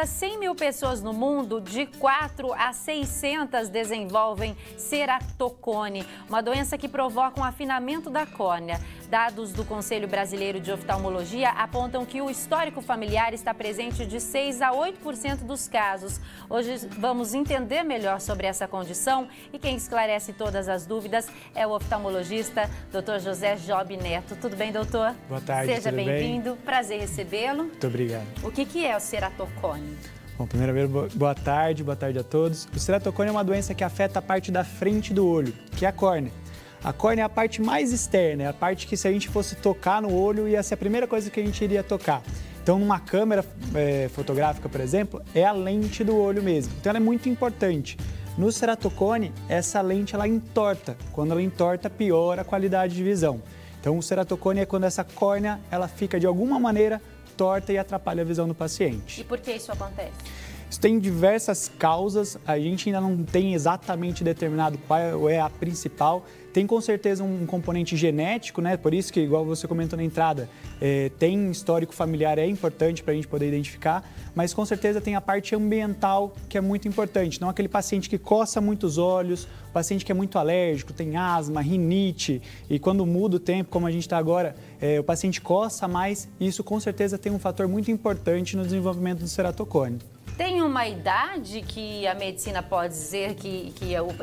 100 mil pessoas no mundo, de 4 a 600 desenvolvem ceratocone, uma doença que provoca um afinamento da córnea. Dados do Conselho Brasileiro de Oftalmologia apontam que o histórico familiar está presente de 6 a 8% dos casos. Hoje vamos entender melhor sobre essa condição e quem esclarece todas as dúvidas é o oftalmologista Dr. José Job Neto. Tudo bem, doutor? Boa tarde, seja bem-vindo. Prazer recebê-lo. Muito obrigado. O que é o ceratocone? Bom, primeiro, boa tarde a todos. O ceratocone é uma doença que afeta a parte da frente do olho, que é a córnea. A córnea é a parte mais externa, é a parte que se a gente fosse tocar no olho ia ser a primeira coisa que a gente iria tocar. Então, numa câmera fotográfica, por exemplo, é a lente do olho mesmo. Então, ela é muito importante. No ceratocone, essa lente ela entorta. Quando ela entorta, piora a qualidade de visão. Então, o ceratocone é quando essa córnea ela fica de alguma maneira torta e atrapalha a visão do paciente. E por que isso acontece? Isso tem diversas causas, a gente ainda não tem exatamente determinado qual é a principal. Tem com certeza um componente genético, né? Por isso que, igual você comentou na entrada, tem histórico familiar, é importante para a gente poder identificar, mas com certeza tem a parte ambiental que é muito importante. Não aquele paciente que coça muito os olhos, o paciente que é muito alérgico, tem asma, rinite, e quando muda o tempo, como a gente está agora, o paciente coça mais, e isso com certeza tem um fator muito importante no desenvolvimento do ceratocone. Tem uma idade que a medicina pode dizer que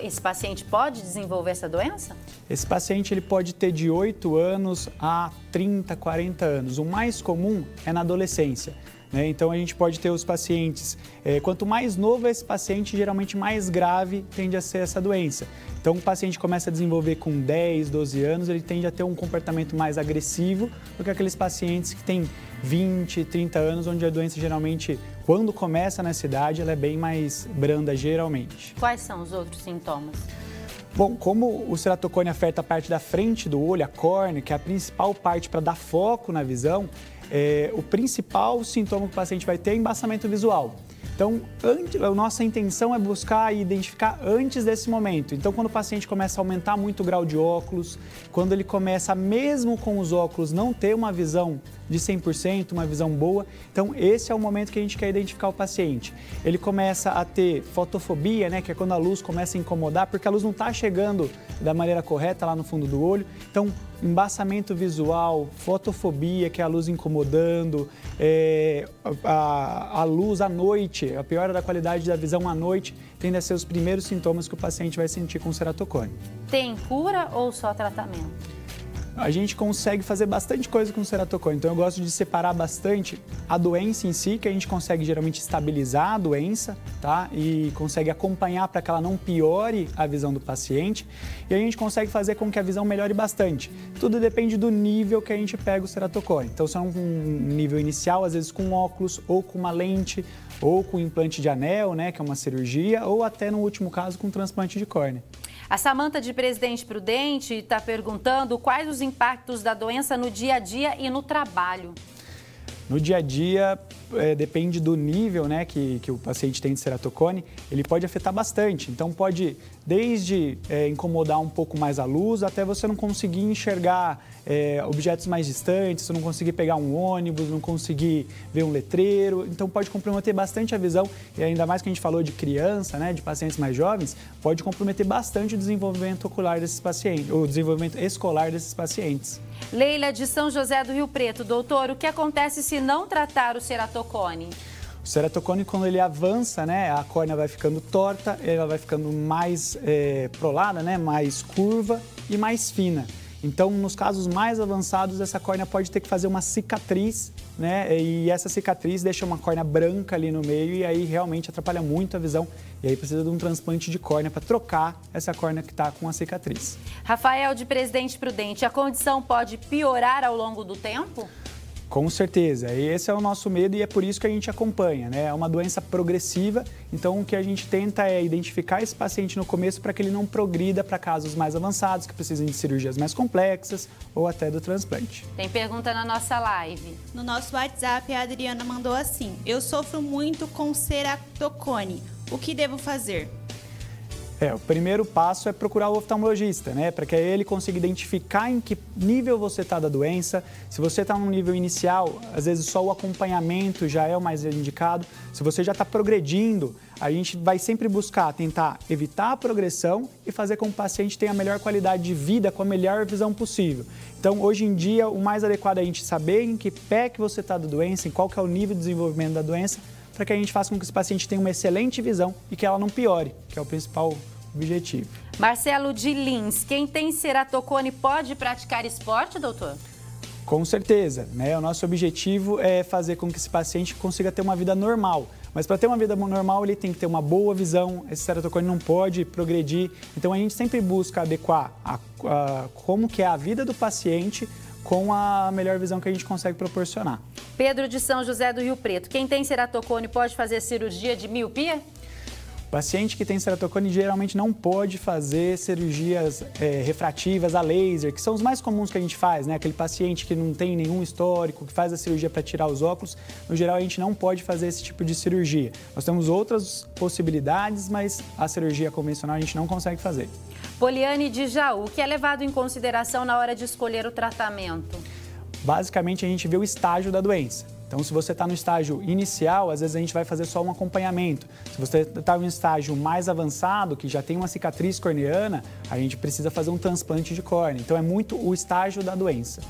esse paciente pode desenvolver essa doença? Esse paciente ele pode ter de 8 anos a 30, 40 anos. O mais comum é na adolescência, né? Então, a gente pode ter os pacientes, quanto mais novo esse paciente, geralmente mais grave tende a ser essa doença. Então, o paciente começa a desenvolver com 10, 12 anos, ele tende a ter um comportamento mais agressivo do que aqueles pacientes que têm 20, 30 anos, onde a doença geralmente, quando começa nessa idade, ela é bem mais branda geralmente. Quais são os outros sintomas? Bom, como o ceratocone afeta a parte da frente do olho, a córnea, que é a principal parte para dar foco na visão, o principal sintoma que o paciente vai ter é embaçamento visual. Então, a nossa intenção é buscar e identificar antes desse momento. Então, quando o paciente começa a aumentar muito o grau de óculos, quando ele começa, mesmo com os óculos, não ter uma visão de 100%, uma visão boa, então esse é o momento que a gente quer identificar o paciente. Ele começa a ter fotofobia, né, que é quando a luz começa a incomodar, porque a luz não está chegando da maneira correta lá no fundo do olho. Então, embaçamento visual, fotofobia, que é a luz incomodando, a luz à noite, a piora da qualidade da visão à noite, tendem a ser os primeiros sintomas que o paciente vai sentir com ceratocone. Tem cura ou só tratamento? A gente consegue fazer bastante coisa com o ceratocone, então eu gosto de separar bastante a doença em si, que a gente consegue geralmente estabilizar a doença, tá? E consegue acompanhar para que ela não piore a visão do paciente, e a gente consegue fazer com que a visão melhore bastante. Tudo depende do nível que a gente pega o ceratocone. Então, se é um nível inicial, às vezes com óculos, ou com uma lente, ou com implante de anel, né, que é uma cirurgia, ou até no último caso com transplante de córnea. A Samanta de Presidente Prudente está perguntando quais os impactos da doença no dia a dia e no trabalho. No dia a dia, depende do nível, né, que o paciente tem de ceratocone, ele pode afetar bastante. Então, pode desde incomodar um pouco mais a luz, até você não conseguir enxergar objetos mais distantes, você não conseguir pegar um ônibus, não conseguir ver um letreiro. Então, pode comprometer bastante a visão, e ainda mais que a gente falou de criança, né, de pacientes mais jovens, pode comprometer bastante o desenvolvimento ocular desses pacientes, o desenvolvimento escolar desses pacientes. Leila de São José do Rio Preto. Doutor, o que acontece se não tratar o ceratocone? O ceratocone, quando ele avança, né, a córnea vai ficando torta, ela vai ficando mais prolada, né, mais curva e mais fina. Então, nos casos mais avançados, essa córnea pode ter que fazer uma cicatriz, né? E essa cicatriz deixa uma córnea branca ali no meio e aí realmente atrapalha muito a visão. E aí precisa de um transplante de córnea para trocar essa córnea que está com a cicatriz. Rafael de Presidente Prudente, a condição pode piorar ao longo do tempo? Com certeza, esse é o nosso medo e é por isso que a gente acompanha, né? É uma doença progressiva, então o que a gente tenta é identificar esse paciente no começo para que ele não progrida para casos mais avançados, que precisem de cirurgias mais complexas ou até do transplante. Tem pergunta na nossa live. No nosso WhatsApp, a Adriana mandou assim: eu sofro muito com ceratocone, o que devo fazer? O primeiro passo é procurar o oftalmologista, né? Para que ele consiga identificar em que nível você está da doença. Se você está num nível inicial, às vezes só o acompanhamento já é o mais indicado. Se você já está progredindo, a gente vai sempre buscar tentar evitar a progressão e fazer com que o paciente tenha a melhor qualidade de vida com a melhor visão possível. Então, hoje em dia, o mais adequado é a gente saber em que pé que você está da doença, em qual que é o nível de desenvolvimento da doença, para que a gente faça com que esse paciente tenha uma excelente visão e que ela não piore, que é o principal objetivo. Marcelo de Lins, quem tem ceratocone pode praticar esporte, doutor? Com certeza, né? O nosso objetivo é fazer com que esse paciente consiga ter uma vida normal. Mas para ter uma vida normal, ele tem que ter uma boa visão, esse ceratocone não pode progredir. Então, a gente sempre busca adequar como que é a vida do paciente com a melhor visão que a gente consegue proporcionar. Pedro de São José do Rio Preto, quem tem ceratocone pode fazer cirurgia de miopia? O paciente que tem ceratocone geralmente não pode fazer cirurgias refrativas a laser, que são os mais comuns que a gente faz, né? Aquele paciente que não tem nenhum histórico, que faz a cirurgia para tirar os óculos, no geral a gente não pode fazer esse tipo de cirurgia. Nós temos outras possibilidades, mas a cirurgia convencional a gente não consegue fazer. Poliane de Jaú, o que é levado em consideração na hora de escolher o tratamento? Basicamente, a gente vê o estágio da doença. Então, se você está no estágio inicial, às vezes a gente vai fazer só um acompanhamento. Se você está no estágio mais avançado, que já tem uma cicatriz corneana, a gente precisa fazer um transplante de córnea. Então, é muito o estágio da doença.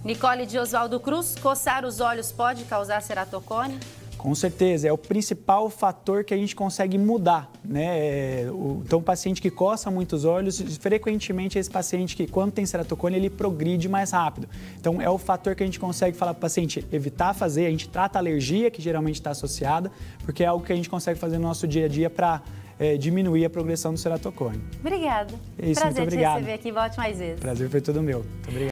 Nicole de Oswaldo Cruz, coçar os olhos pode causar ceratocone? Com certeza, é o principal fator que a gente consegue mudar, né? Então, o paciente que coça muito os olhos, frequentemente é esse paciente que, quando tem ceratocone, ele progride mais rápido. Então, é o fator que a gente consegue falar para o paciente evitar fazer, a gente trata a alergia, que geralmente está associada, porque é algo que a gente consegue fazer no nosso dia a dia para diminuir a progressão do ceratocone. Obrigada. É isso, prazer muito obrigado. te receber aqui, volte mais vezes. Prazer foi todo meu. Muito obrigado.